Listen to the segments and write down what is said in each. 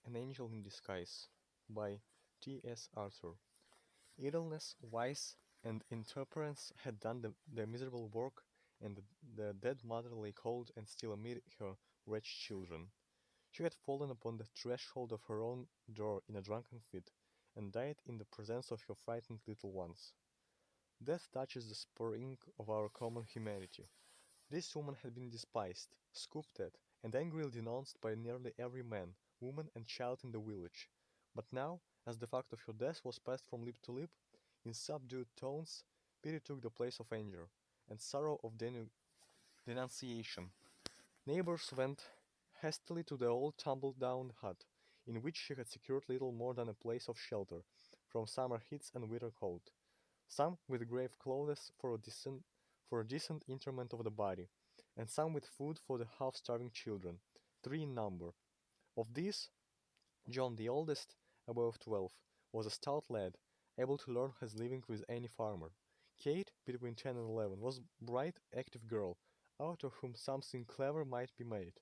An Angel in Disguise by T.S. Arthur. Idleness, vice, and intemperance had done the miserable work, and the dead mother lay cold and still amid her wretched children. She had fallen upon the threshold of her own door in a drunken fit, and died in the presence of her frightened little ones. Death touches the spring of our common humanity. This woman had been despised, scoffed at, and angrily denounced by nearly every man, woman, and child in the village. But now, as the fact of her death was passed from lip to lip, in subdued tones, pity took the place of anger, and sorrow of denunciation. Neighbors went hastily to the old tumble-down hut, in which she had secured little more than a place of shelter from summer heats and winter cold. Some with grave clothes for a decent interment of the body, and some with food for the half-starving children, three in number. Of these, John, the oldest, above 12, was a stout lad, able to learn his living with any farmer. Kate, between 10 and 11, was a bright, active girl, out of whom something clever might be made,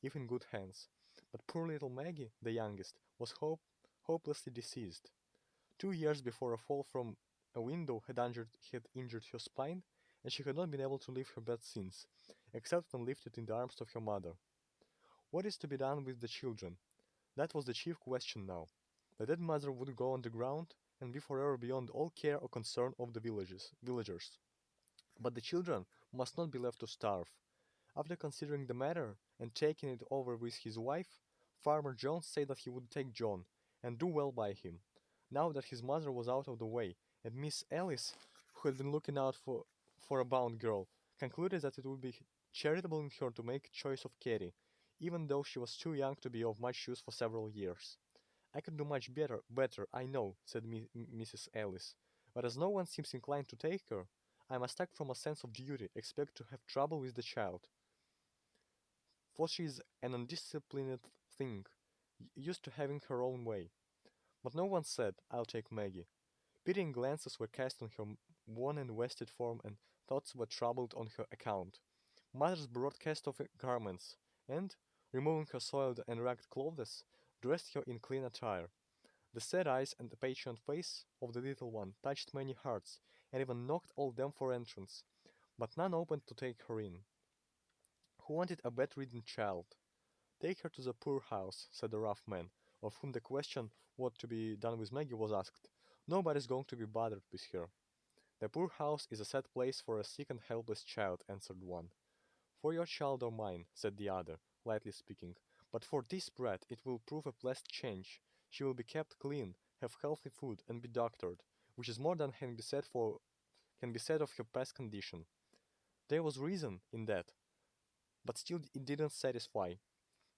if in good hands. But poor little Maggie, the youngest, was hopelessly diseased. 2 years before a fall from a window had injured her spine, and she had not been able to leave her bed since, except when lifted in the arms of her mother. What is to be done with the children? That was the chief question now. The dead mother would go underground and be forever beyond all care or concern of the villagers. But the children must not be left to starve. After considering the matter and taking it over with his wife, Farmer Jones said that he would take John and do well by him. Now that his mother was out of the way, and Miss Alice, who had been looking out for a bound girl, concluded that it would be charitable in her to make choice of Katy, even though she was too young to be of much use for several years. I could do much better, I know, said Mrs. Alice, but as no one seems inclined to take her, I must act from a sense of duty, expect to have trouble with the child, for she is an undisciplined thing, used to having her own way. But no one said, I'll take Maggie. Pitying glances were cast on her worn and wasted form, and thoughts were troubled on her account. Mothers brought cast-off garments, and, removing her soiled and ragged clothes, dressed her in clean attire. The sad eyes and the patient face of the little one touched many hearts, and even knocked all them for entrance, but none opened to take her in. Who wanted a bedridden child? Take her to the poorhouse, said the rough man, of whom the question what to be done with Maggie was asked. Nobody's going to be bothered with her. The poorhouse is a sad place for a sick and helpless child, answered one. For your child or mine, said the other, lightly speaking, but for this brat it will prove a pleasant change. She will be kept clean, have healthy food, and be doctored, which is more than can be said of her past condition. There was reason in that, but still it didn't satisfy.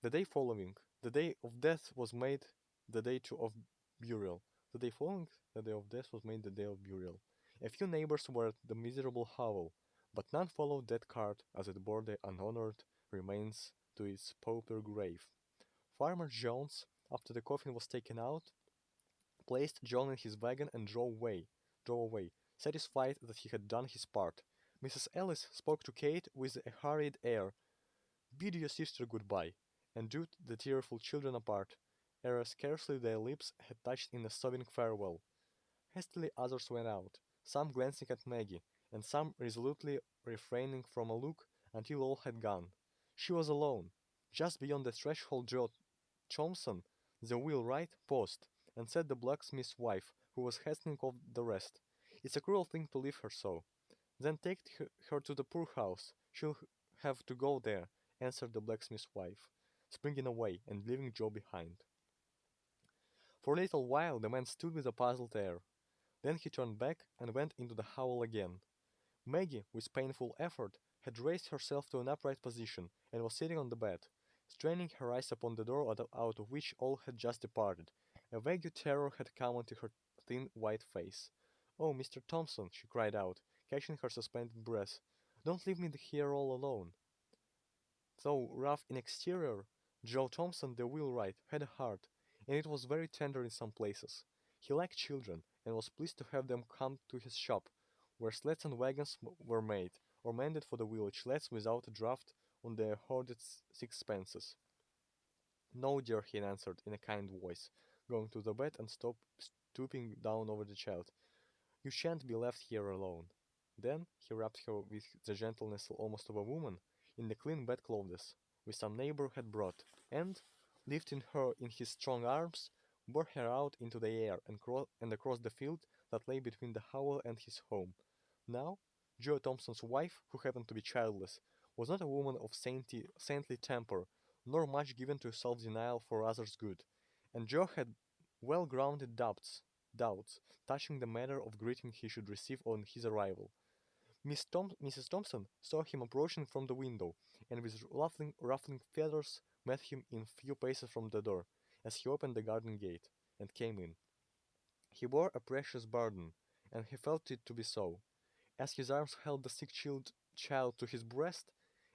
The day following, the day of death was made the day of burial. The day following, the day of death was made the day of burial. A few neighbors were at the miserable hovel, but none followed that cart as it bore the unhonored remains to its pauper grave. Farmer Jones, after the coffin was taken out, placed John in his wagon and drove away, satisfied that he had done his part. Mrs. Ellis spoke to Kate with a hurried air. Bid your sister good-bye, and drew the tearful children apart, ere scarcely their lips had touched in a sobbing farewell. Hastily others went out, some glancing at Maggie, and some resolutely refraining from a look until all had gone. She was alone. Just beyond the threshold Joe Thompson, the wheelwright, paused, and said the blacksmith's wife, who was hastening off the rest. It's a cruel thing to leave her so. Then take her to the poorhouse. She'll have to go there, answered the blacksmith's wife, springing away and leaving Joe behind. For a little while the man stood with a puzzled air. Then he turned back and went into the hovel again. Maggie, with painful effort, had raised herself to an upright position and was sitting on the bed, straining her eyes upon the door out of which all had just departed. A vague terror had come into her thin white face. "Oh, Mr. Thompson," she cried out, catching her suspended breath, "don't leave me here all alone." Though rough in exterior, Joe Thompson, the wheelwright, had a heart, and it was very tender in some places. He liked children, and was pleased to have them come to his shop, where sleds and wagons were made, or mended for the village lads without a draft on their hoarded sixpences. No, dear, he answered in a kind voice, going to the bed and stooping down over the child. You shan't be left here alone. Then he wrapped her with the gentleness almost of a woman in the clean bedclothes which some neighbor had brought, and, lifting her in his strong arms, bore her out into the air and across the field that lay between the hovel and his home. Now, Joe Thompson's wife, who happened to be childless, was not a woman of saintly temper, nor much given to self-denial for others' good, and Joe had well-grounded doubts touching the manner of greeting he should receive on his arrival. Mrs. Thompson saw him approaching from the window, and with ruffling feathers met him in few paces from the door, as he opened the garden gate, and came in. He bore a precious burden, and he felt it to be so. As his arms held the sick child to his breast,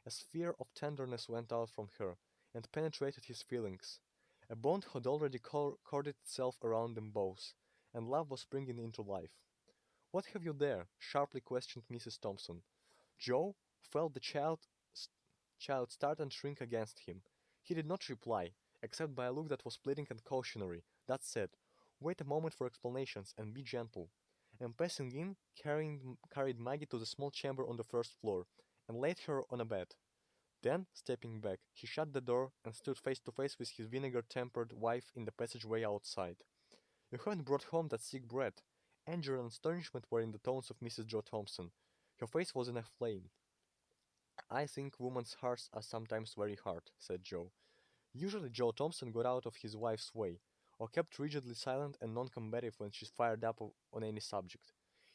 a sphere of tenderness went out from her, and penetrated his feelings. A bond had already corded itself around them both, and love was springing into life. "What have you there?" sharply questioned Mrs. Thompson. Joe felt the child start and shrink against him. He did not reply, except by a look that was pleading and cautionary, that said, "Wait a moment for explanations, and be gentle." And passing in, carried Maggie to the small chamber on the first floor, and laid her on a bed. Then, stepping back, he shut the door and stood face to face with his vinegar-tempered wife in the passageway outside. "You haven't brought home that sick bread." Anger and astonishment were in the tones of Mrs. Joe Thompson. Her face was in a flame. "I think women's hearts are sometimes very hard," said Joe. Usually Joe Thompson got out of his wife's way, or kept rigidly silent and non-combative when she fired up on any subject.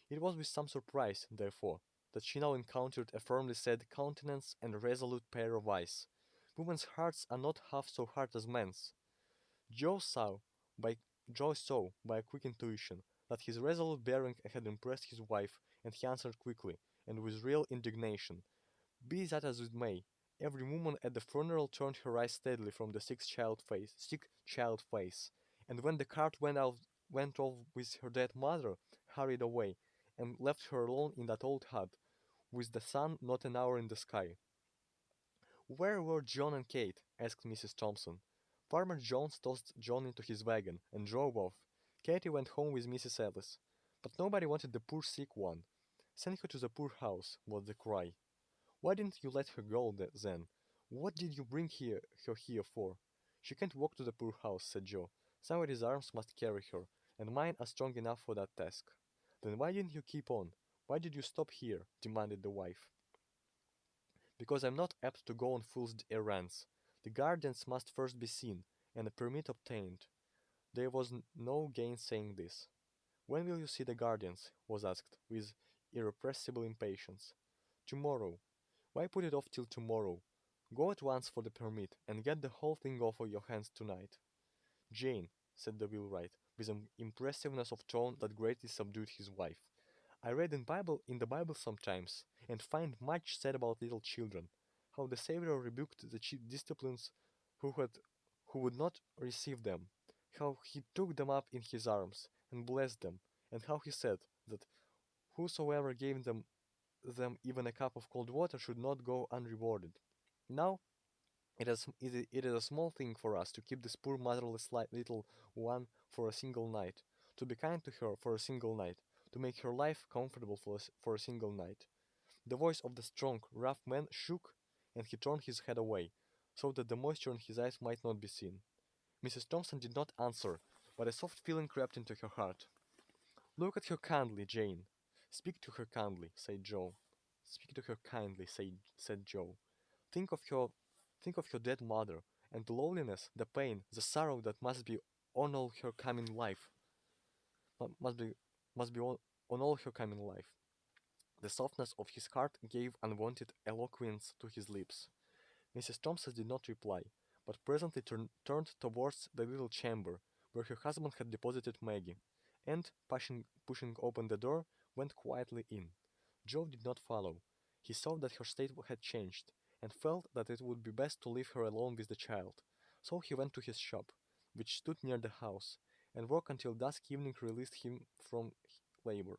It was with some surprise, therefore, that she now encountered a firmly set countenance and a resolute pair of eyes. Women's hearts are not half so hard as men's. Joe saw, by Joe saw, by a quick intuition, that his resolute bearing had impressed his wife, and he answered quickly, and with real indignation. Be that as it may, every woman at the funeral turned her eyes steadily from the sick child face, and when the cart went off with her dead mother, hurried away, and left her alone in that old hut, with the sun not an hour in the sky. "Where were John and Kate?" asked Mrs. Thompson. Farmer Jones tossed John into his wagon and drove off. Katy went home with Mrs. Ellis. But nobody wanted the poor sick one. "Send her to the poorhouse," was the cry. "Why didn't you let her go then? What did you bring her here for?" "She can't walk to the poorhouse," said Joe. "Somebody's arms must carry her, and mine are strong enough for that task." "Then why didn't you keep on? Why did you stop here?" demanded the wife. "Because I'm not apt to go on fool's errands. The guardians must first be seen, and a permit obtained." There was no gainsaying this. "When will you see the guardians?" was asked, with irrepressible impatience. "Tomorrow." "Why put it off till tomorrow? Go at once for the permit, and get the whole thing off of your hands tonight." "Jane," said the wheelwright, with an impressiveness of tone that greatly subdued his wife, "I read in the Bible sometimes, and find much said about little children, how the Savior rebuked the disciples who had who would not receive them, how he took them up in his arms and blessed them, and how he said that whosoever gave them even a cup of cold water should not go unrewarded. Now it is a small thing for us to keep this poor motherless little one for a single night, to be kind to her for a single night, to make her life comfortable for a single night." The voice of the strong, rough man shook, and he turned his head away, so that the moisture in his eyes might not be seen. Mrs. Thompson did not answer, but a soft feeling crept into her heart. "Look at her kindly, Jane." "Speak to her kindly," said Joe. "Speak to her kindly," said Joe. Think of her, think of her dead mother, and the loneliness, the pain, the sorrow that must be on all her coming life, must be, must be on all her coming life. The softness of his heart gave unwonted eloquence to his lips. Mrs. Thompson did not reply, but presently turned towards the little chamber where her husband had deposited Maggie, and, pushing open the door, went quietly in. Joe did not follow. He saw that her state had changed, and felt that it would be best to leave her alone with the child. So he went to his shop, which stood near the house, and work until dusk evening released him from labor.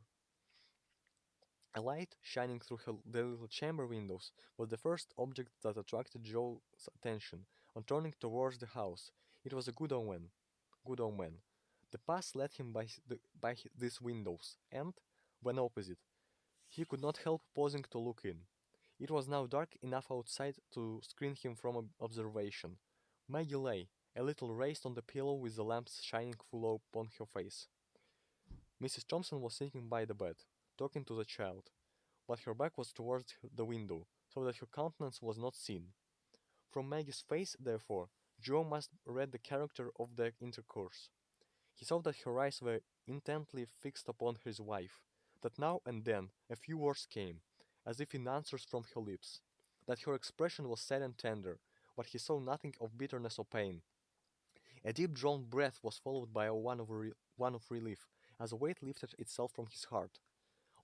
A light, shining through the little chamber windows, was the first object that attracted Joe's attention on turning towards the house. It was a good omen. Good omen. The path led him by these windows, and, when opposite, he could not help pausing to look in. It was now dark enough outside to screen him from observation. Maggie lay, a little raised on the pillow with the lamps shining full upon her face. Mrs. Thompson was sitting by the bed, talking to the child, but her back was towards the window, so that her countenance was not seen. From Maggie's face, therefore, Joe must read the character of their intercourse. He saw that her eyes were intently fixed upon his wife, that now and then a few words came, as if in answers from her lips, that her expression was sad and tender, but he saw nothing of bitterness or pain. A deep drawn breath was followed by one of relief, as a weight lifted itself from his heart.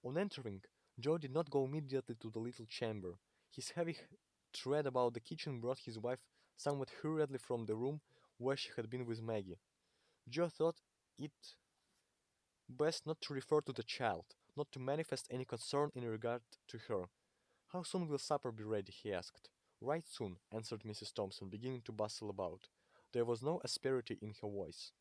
On entering, Joe did not go immediately to the little chamber. His heavy tread about the kitchen brought his wife somewhat hurriedly from the room where she had been with Maggie. Joe thought it best not to refer to the child, not to manifest any concern in regard to her. "How soon will supper be ready?" he asked. "Right soon," answered Mrs. Thompson, beginning to bustle about. There was no asperity in her voice.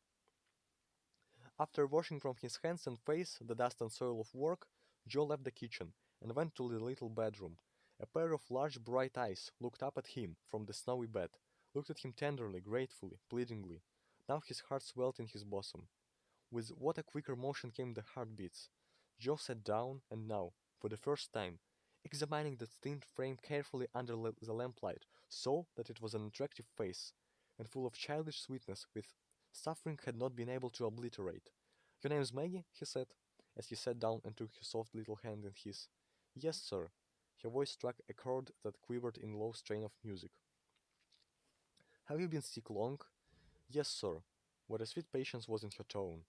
After washing from his hands and face the dust and soil of work, Joe left the kitchen and went to the little bedroom. A pair of large bright eyes looked up at him from the snowy bed, looked at him tenderly, gratefully, pleadingly. Now his heart swelled in his bosom. With what a quicker motion came the heartbeats. Joe sat down, and now, for the first time, examining the thin frame carefully under the lamplight, saw that it was an attractive face, and full of childish sweetness, with suffering had not been able to obliterate. "Your name's Maggie?" he said, as he sat down and took her soft little hand in his. "Yes, sir." Her voice struck a chord that quivered in low strain of music. "Have you been sick long?" "Yes, sir." What a sweet patience was in her tone.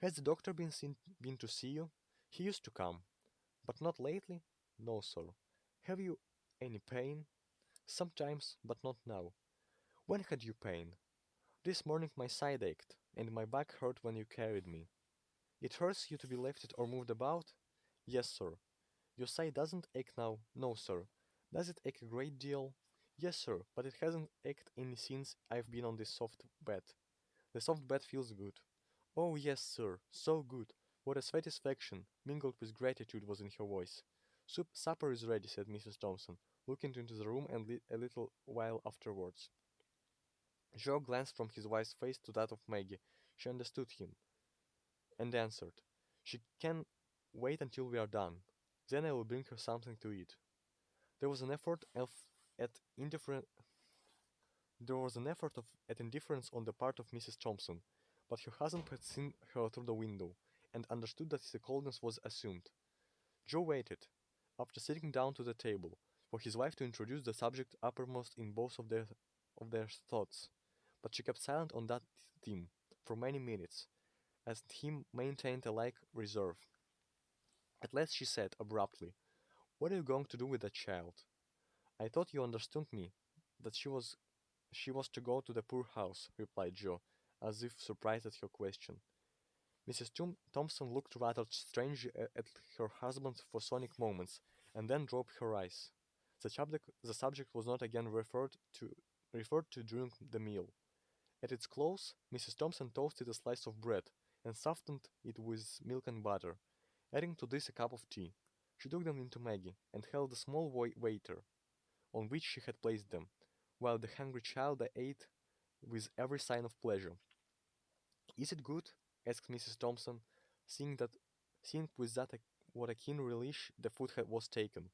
"Has the doctor been to see you?" "He used to come." "But not lately?" "No, sir." "Have you any pain?" "Sometimes, but not now." "When had you pain?" "This morning my side ached, and my back hurt when you carried me." "It hurts you to be lifted or moved about?" "Yes, sir." "Your side doesn't ache now?" "No, sir." "Does it ache a great deal?" "Yes, sir, but it hasn't ached any since I've been on this soft bed." "The soft bed feels good." "Oh, yes, sir, so good." What a satisfaction, mingled with gratitude, was in her voice. "Supper is ready," said Mrs. Thompson, looking into the room and a little while afterwards. Joe glanced from his wife's face to that of Maggie. She understood him, and answered, "She can wait until we are done. Then I will bring her something to eat." There was an effort of at indifferent There was an effort at indifference on the part of Mrs. Thompson, but her husband had seen her through the window, and understood that his coldness was assumed. Joe waited, after sitting down to the table, for his wife to introduce the subject uppermost in both of their thoughts, but she kept silent on that theme for many minutes, as he maintained a like reserve. At last she said abruptly, "What are you going to do with that child?" "I thought you understood me, that she was to go to the poorhouse," replied Joe, as if surprised at her question. Mrs. Thompson looked rather strangely at her husband for sonic moments, and then dropped her eyes. The subject was not again referred to during the meal. At its close, Mrs. Thompson toasted a slice of bread, and softened it with milk and butter, adding to this a cup of tea. She took them into Maggie, and held a small waiter, on which she had placed them, while the hungry child ate with every sign of pleasure. "Is it good?" asked Mrs. Thompson, seeing that seeing with that what a keen relish the food was taken.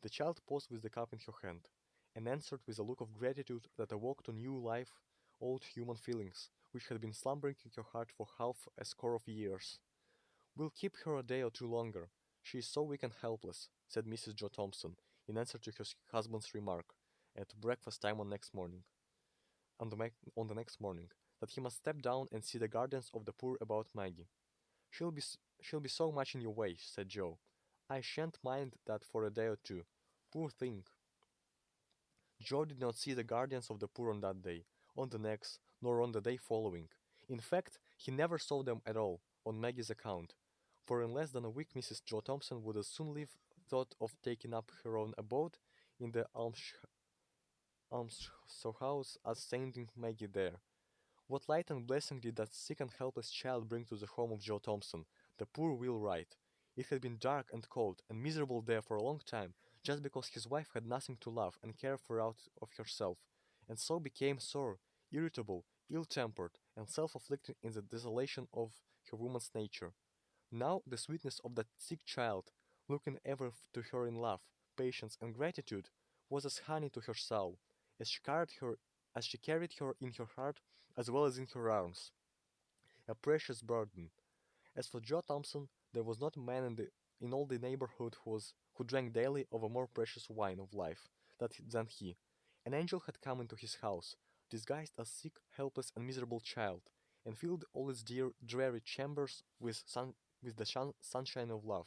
The child paused with the cup in her hand, and answered with a look of gratitude that awoke to new life old human feelings, which had been slumbering in her heart for half a score of years. "We'll keep her a day or two longer. She is so weak and helpless," said Mrs. Joe Thompson, in answer to her husband's remark, at breakfast time on the next morning, that he must step down and see the guardians of the poor about Maggie. "She'll be so much in your way," said Joe. "I shan't mind that for a day or two. Poor thing." Joe did not see the guardians of the poor on that day, on the next, nor on the day following. In fact, he never saw them at all, on Maggie's account, for in less than a week Mrs. Joe Thompson would as soon leave thought of taking up her own abode in the storehouse as sending Maggie there. What light and blessing did that sick and helpless child bring to the home of Joe Thompson, the poor Wheelwright? It had been dark and cold and miserable there for a long time, just because his wife had nothing to love and care for out of herself, and so became sore, irritable, ill-tempered, and self-afflicting in the desolation of her woman's nature. Now the sweetness of that sick child, looking ever to her in love, patience, and gratitude, was as honey to her soul, as she carried her in her heart as well as in her arms, a precious burden. As for Joe Thompson, there was not a man in all the neighborhood who drank daily of a more precious wine of life than he. An angel had come into his house, disguised as sick, helpless, and miserable child, and filled all its dreary chambers with sunshine of love.